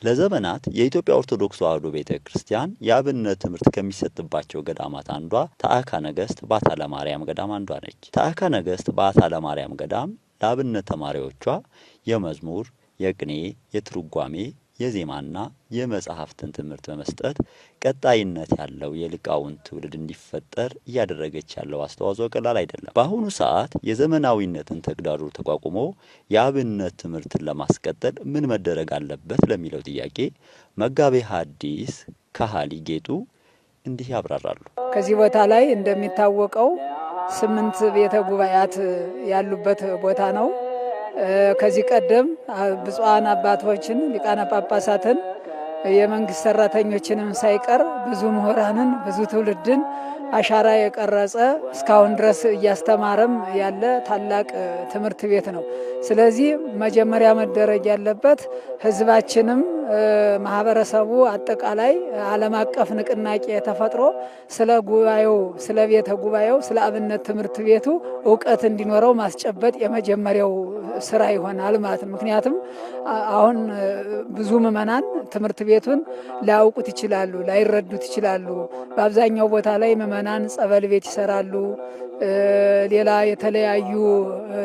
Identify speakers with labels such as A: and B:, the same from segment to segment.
A: ለዘመናት የኢትዮጵያ ኦርቶዶክስ ተዋሕዶ ቤተክርስቲያን የአብነት ትምህርት ከሚሰጥባቸው ገዳማት አንዷ ታዕካ ነገሥት ባታ ለማርያም ገዳም አንዷ ነች። ታዕካ ነገሥት ባታ ለማርያም ገዳም ለአብነት ተማሪዎቿ የመዝሙር፣ የቅኔ፣ የትርጓሜ፣ የዜማና የመጽሐፍትን ትምህርት በመስጠት ቀጣይነት ያለው የሊቃውንት ትውልድ እንዲፈጠር እያደረገች ያለው አስተዋጽኦ ቀላል አይደለም። በአሁኑ ሰዓት የዘመናዊነትን ተግዳሮት ተቋቁሞ የአብነት ትምህርትን ለማስቀጠል ምን መደረግ አለበት ለሚለው ጥያቄ መጋቤ ሐዲስ ካህሊ ጌጡ እንዲህ ያብራራሉ።
B: ከዚህ ቦታ ላይ እንደሚታወቀው 8 ቤተ ጉባኤያት ያሉበት ቦታ ነው። ከዚህ ቀደም ብፁዓን አባቶችን ሊቃነ ጳጳሳትን የመንግስት ሰራተኞችንም ሳይቀር ብዙ ምሁራንን ብዙ ትውልድን አሻራ የቀረጸ እስካሁን ድረስ እያስተማረም ያለ ታላቅ ትምህርት ቤት ነው። ስለዚህ መጀመሪያ መደረግ ያለበት ህዝባችንም ማህበረሰቡ አጠቃላይ ዓለም አቀፍ ንቅናቄ ተፈጥሮ ስለ ጉባኤው ስለ ቤተ ጉባኤው ስለ አብነት ትምህርት ቤቱ ዕውቀት እንዲኖረው ማስጨበጥ የመጀመሪያው ስራ ይሆናል ማለት ነው። ምክንያቱም አሁን ብዙ ምዕመናን ትምህርት ቤቱን ላያውቁት ይችላሉ፣ ላይረዱት ይችላሉ። በአብዛኛው ቦታ ላይ ምዕመናን ጸበል ቤት ይሰራሉ፣ ሌላ የተለያዩ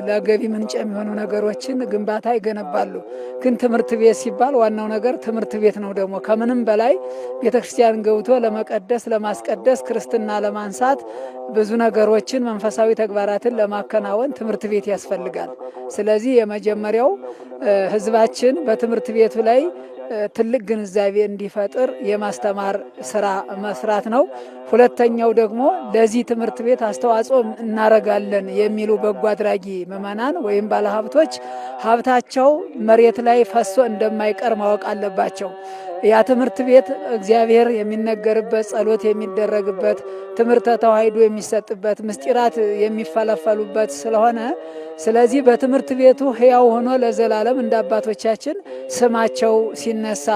B: ለገቢ ምንጭ የሚሆኑ ነገሮችን ግንባታ ይገነባሉ። ግን ትምህርት ቤት ሲባል ዋናው ነገር ትምህርት ቤት ነው። ደግሞ ከምንም በላይ ቤተክርስቲያን ገብቶ ለመቀደስ ለማስቀደስ ክርስትና ለማንሳት ብዙ ነገሮችን መንፈሳዊ ተግባራትን ለማከናወን ትምህርት ቤት ያስፈልጋል። ስለዚህ የመጀመሪያው ህዝባችን በትምህርት ቤቱ ላይ ትልቅ ግንዛቤ እንዲፈጥር የማስተማር ስራ መስራት ነው። ሁለተኛው ደግሞ ለዚህ ትምህርት ቤት አስተዋጽኦ እናረጋለን የሚሉ በጎ አድራጊ ምዕመናን ወይም ባለሀብቶች ሀብታቸው መሬት ላይ ፈሶ እንደማይቀር ማወቅ አለባቸው። ያ ትምህርት ቤት እግዚአብሔር የሚነገርበት፣ ጸሎት የሚደረግበት፣ ትምህርተ ተዋሕዶ የሚሰጥበት፣ ምስጢራት የሚፈለፈሉበት ስለሆነ ስለዚህ በትምህርት ቤቱ ሕያው ሆኖ ለዘላለም እንደ አባቶቻችን ስማቸው ሲነሳ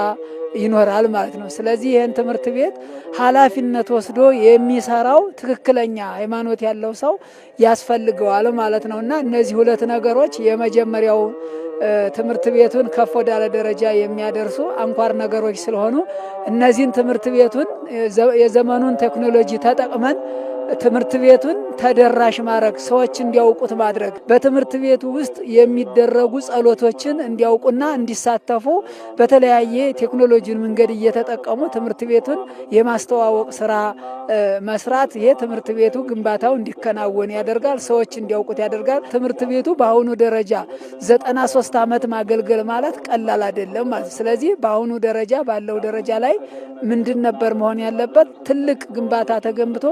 B: ይኖራል ማለት ነው። ስለዚህ ይህን ትምህርት ቤት ኃላፊነት ወስዶ የሚሰራው ትክክለኛ ሃይማኖት ያለው ሰው ያስፈልገዋል ማለት ነው እና እነዚህ ሁለት ነገሮች የመጀመሪያው ትምህርት ቤቱን ከፍ ወዳለ ደረጃ የሚያደርሱ አንኳር ነገሮች ስለሆኑ እነዚህን ትምህርት ቤቱን የዘመኑን ቴክኖሎጂ ተጠቅመን ትምህርት ቤቱን ተደራሽ ማድረግ፣ ሰዎች እንዲያውቁት ማድረግ፣ በትምህርት ቤቱ ውስጥ የሚደረጉ ጸሎቶችን እንዲያውቁና እንዲሳተፉ በተለያየ ቴክኖሎጂን መንገድ እየተጠቀሙ ትምህርት ቤቱን የማስተዋወቅ ስራ መስራት፣ ይሄ ትምህርት ቤቱ ግንባታው እንዲከናወን ያደርጋል፣ ሰዎች እንዲያውቁት ያደርጋል። ትምህርት ቤቱ በአሁኑ ደረጃ 93 ዓመት ማገልገል ማለት ቀላል አይደለም ማለት። ስለዚህ በአሁኑ ደረጃ ባለው ደረጃ ላይ ምንድን ነበር መሆን ያለበት? ትልቅ ግንባታ ተገንብቶ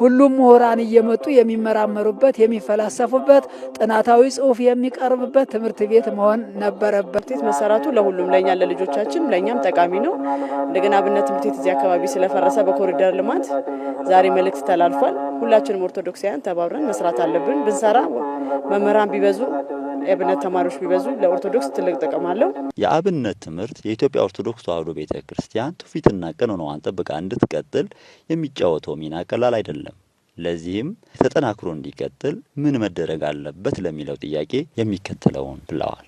B: ሁሉም ምሁራን እየመጡ የሚመራመሩበት የሚፈላሰፉበት ጥናታዊ ጽሑፍ የሚቀርብበት ትምህርት ቤት መሆን ነበረበት።
C: መሰራቱ ለሁሉም ለኛ ለልጆቻችን ለኛም ጠቃሚ ነው። እንደገና አብነት ትምህርት ቤት እዚህ አካባቢ ስለፈረሰ በኮሪደር ልማት ዛሬ መልእክት ተላልፏል። ሁላችንም ኦርቶዶክሳውያን ተባብረን መስራት አለብን። ብንሰራ መምህራን ቢበዙ የአብነት ተማሪዎች ቢበዙ ለኦርቶዶክስ ትልቅ ጥቅም አለው።
A: የአብነት ትምህርት የኢትዮጵያ ኦርቶዶክስ ተዋሕዶ ቤተክርስቲያን ትውፊትና ቀኖናዋን ጠብቃ እንድትቀጥል የሚጫወተው ሚና ቀላል አይደለም። ለዚህም ተጠናክሮ እንዲቀጥል ምን መደረግ አለበት ለሚለው ጥያቄ የሚከተለውን ብለዋል።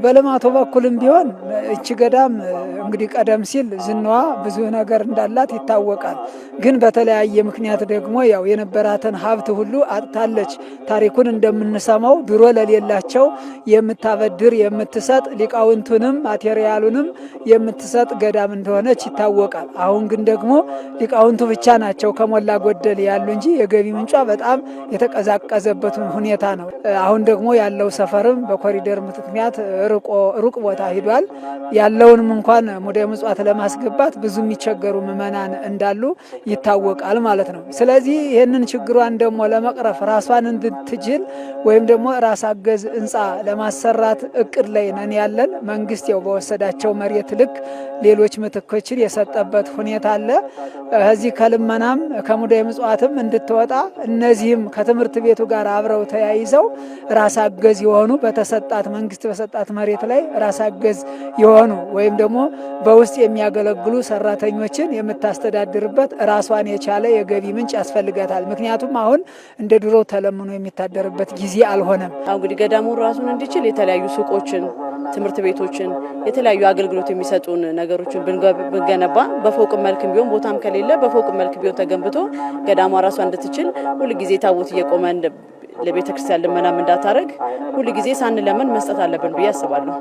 B: በልማቱ በኩልም ቢሆን እቺ ገዳም እንግዲህ ቀደም ሲል ዝናዋ ብዙ ነገር እንዳላት ይታወቃል። ግን በተለያየ ምክንያት ደግሞ ያው የነበራትን ሀብት ሁሉ አጥታለች። ታሪኩን እንደምንሰማው ድሮ ለሌላቸው የምታበድር የምትሰጥ፣ ሊቃውንቱንም ማቴሪያሉንም የምትሰጥ ገዳም እንደሆነች ይታወቃል። አሁን ግን ደግሞ ሊቃውንቱ ብቻ ናቸው ከሞላ ጎደል ያሉ እንጂ የገቢ ምንጯ በጣም የተቀዛቀዘበት ሁኔታ ነው። አሁን ደግሞ ያለው ሰፈርም በኮሪደር ምክንያት ሩቅ ቦታ ሂዷል። ያለውንም እንኳን ሙዳየ ምጽዋት ለማስገባት ብዙ የሚቸገሩ ምዕመናን እንዳሉ ይታወቃል ማለት ነው። ስለዚህ ይህንን ችግሯን ደግሞ ለመቅረፍ ራሷን እንድትችል ወይም ደግሞ ራስ አገዝ ህንፃ ለማሰራት እቅድ ላይ ነን ያለን። መንግስት ያው በወሰዳቸው መሬት ልክ ሌሎች ምትኮችን የሰጠበት ሁኔታ አለ። ከዚህ ከልመናም ከሙዳየ ምጽዋትም እንድትወጣ እነዚህም ከትምህርት ቤቱ ጋር አብረው ተያይዘው ራስ አገዝ የሆኑ በተሰጣት መንግስት በሰጣት መሬት ላይ ራስ አገዝ የሆኑ ወይም ደግሞ በውስጥ የሚያገለግሉ ሰራተኞችን የምታስተዳድርበት ራሷን የቻለ የገቢ ምንጭ ያስፈልጋታል። ምክንያቱም አሁን እንደ ድሮው ተለምኖ የሚታደርበት ጊዜ አልሆነም።
C: እንግዲህ ገዳሙ ራሱን እንዲችል የተለያዩ ሱቆችን ትምህርት ቤቶችን የተለያዩ አገልግሎት የሚሰጡን ነገሮችን ብንገነባ በፎቅ መልክም ቢሆን ቦታም ከሌለ በፎቅ መልክ ቢሆን ተገንብቶ ገዳሟ ራሷ እንድትችል ሁሉ ጊዜ ታቦት እየቆመ ለቤተ ክርስቲያን ልመናም እንዳታረግ ሁሉ ጊዜ ሳንለምን መስጠት አለብን ብዬ አስባለሁ።